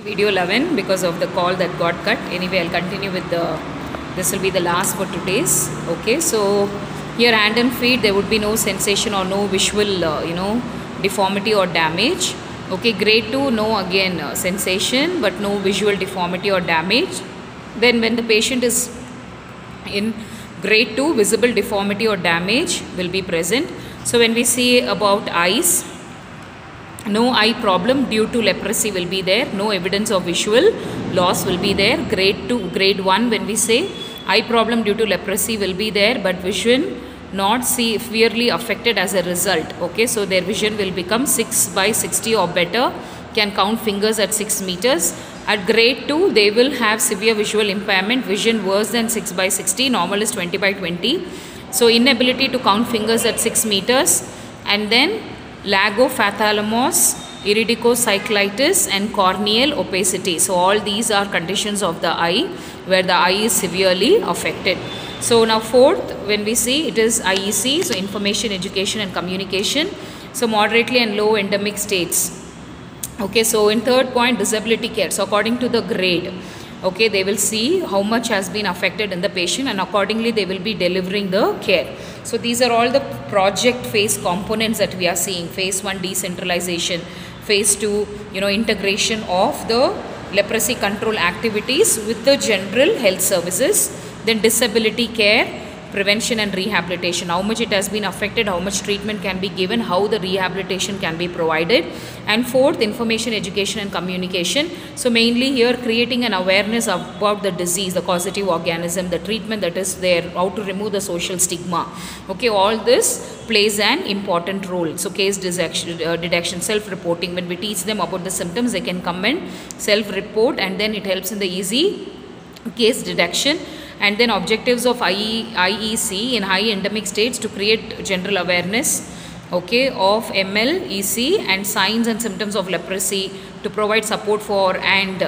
Video 11 because of the call that got cut. Anyway, I'll continue with this will be the last for today's. Okay, so here hand and feet, there would be no sensation or no visual deformity or damage. Okay, grade 2, no again sensation but no visual deformity or damage. Then when the patient is in grade 2, visible deformity or damage will be present. So when we see about eyes, no eye problem due to leprosy will be there, no evidence of visual loss will be there. Grade 2, grade 1, when we say eye problem due to leprosy will be there, but vision not severely affected as a result. Okay, so their vision will become 6/60 or better, can count fingers at 6 meters. At grade 2, they will have severe visual impairment, vision worse than 6/60, normal is 20/20. So inability to count fingers at 6 meters, and then lagophthalmos, iridocyclitis and corneal opacity. So all these are conditions of the eye where the eye is severely affected. So now fourth, when we see, it is IEC, so information, education and communication. So moderately and low endemic states. Okay, so in third point, disability care. So according to the grade, okay, they will see how much has been affected in the patient and accordingly they will be delivering the care. So these are all the project phase components that we are seeing. Phase 1, decentralization. Phase 2, integration of the leprosy control activities with the general health services. Then disability care, prevention and rehabilitation. How much it has been affected, how much treatment can be given, how the rehabilitation can be provided. And fourth, information, education and communication. So mainly here creating an awareness about the disease, the causative organism, the treatment that is there, how to remove the social stigma. Okay, all this plays an important role. So case detection, self-reporting. When we teach them about the symptoms, they can come and self-report, and then it helps in the easy case detection. And then objectives of IEC in high endemic states to create general awareness, okay, of ML, EC and signs and symptoms of leprosy, to provide support for and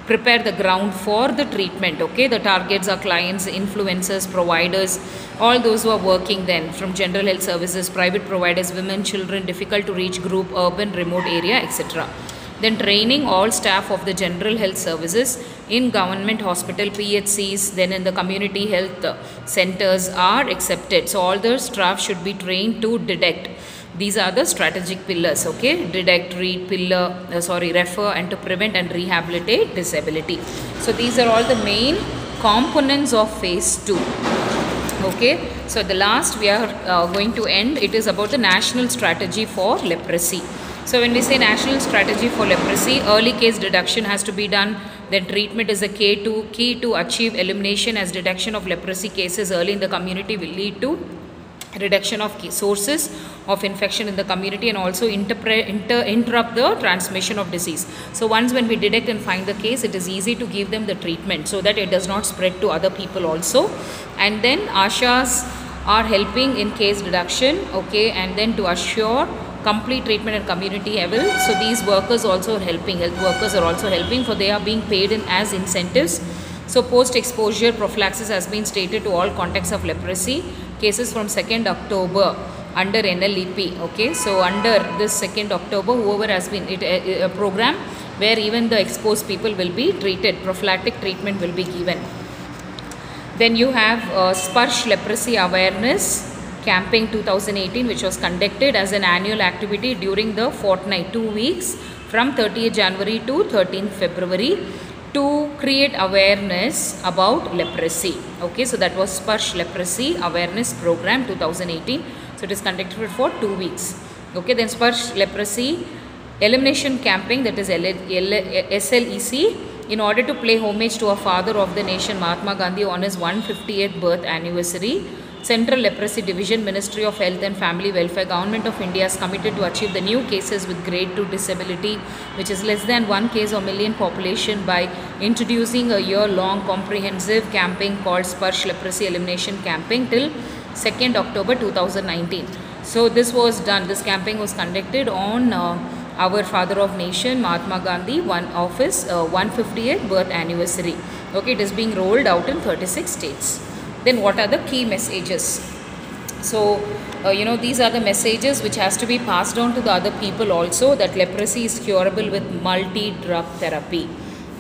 prepare the ground for the treatment. Okay, the targets are clients, influencers, providers, all those who are working then from general health services, private providers, women, children, difficult to reach group, urban, remote area, etc. Then training all staff of the general health services in government hospital, PHCs, then in the community health centers are accepted. So all the staff should be trained to detect. These are the strategic pillars, okay? Detect, treat, refer and to prevent and rehabilitate disability. So these are all the main components of phase 2. Okay, so the last we are going to end, it is about the national strategy for leprosy. So when we say national strategy for leprosy, early case detection has to be done. Then treatment is a key to achieve elimination, as detection of leprosy cases early in the community will lead to reduction of sources of infection in the community and also interrupt the transmission of disease. So once when we detect and find the case, it is easy to give them the treatment so that it does not spread to other people also. And then ASHAs are helping in case detection, okay, and then to assure complete treatment at community level. So these workers also are helping, health workers are also helping, for they are being paid in as incentives. So post-exposure prophylaxis has been stated to all contacts of leprosy cases from 2nd October under NLEP. Okay, so under this 2nd October, whoever has been a program where even the exposed people will be treated, prophylactic treatment will be given. Then you have Sparsh Leprosy Awareness Camping 2018, which was conducted as an annual activity during the fortnight, 2 weeks from 30th January to 13th February to create awareness about leprosy. Okay, so that was Sparsh Leprosy Awareness Program 2018. So it is conducted for 2 weeks. Okay, then Sparsh Leprosy Elimination Camping, that is SLEC, in order to pay homage to a father of the nation, Mahatma Gandhi, on his 150th birth anniversary. Central Leprosy Division, Ministry of Health and Family Welfare, Government of India is committed to achieve the new cases with grade 2 disability, which is less than 1 case per million population, by introducing a year-long comprehensive campaign called Sparsh Leprosy Elimination Campaign till 2nd October 2019. So this was done, this campaign was conducted on our father of nation, Mahatma Gandhi, of his 150th birth anniversary. Okay, it is being rolled out in 36 states. Then what are the key messages? So, these are the messages which has to be passed on to the other people also, that leprosy is curable with multi-drug therapy.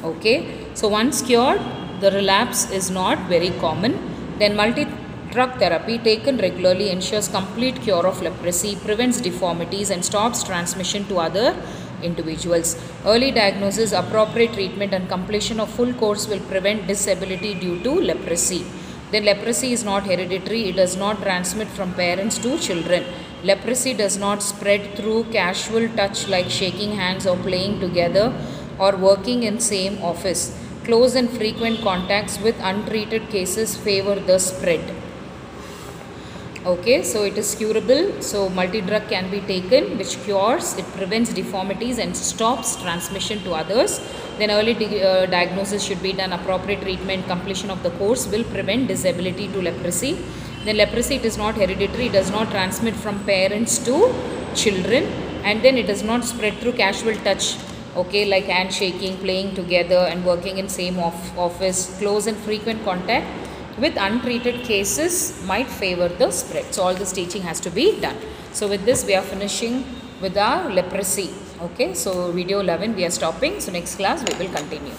Okay, so once cured, the relapse is not very common. Then multi-drug therapy taken regularly ensures complete cure of leprosy, prevents deformities and stops transmission to other individuals. Early diagnosis, appropriate treatment and completion of full course will prevent disability due to leprosy. Then leprosy is not hereditary, it does not transmit from parents to children. Leprosy does not spread through casual touch like shaking hands or playing together or working in same office. Close and frequent contacts with untreated cases favor the spread. Okay, so it is curable. So multi-drug can be taken which cures, it prevents deformities and stops transmission to others. Then early diagnosis should be done, appropriate treatment, completion of the course will prevent disability to leprosy. Then leprosy, it is not hereditary, it does not transmit from parents to children, and then it does not spread through casual touch. Okay, like handshaking, playing together and working in same office. Close and frequent contact with untreated cases might favor the spread. So all this teaching has to be done. So with this we are finishing with our leprosy. Okay, so video 11 we are stopping. So next class we will continue.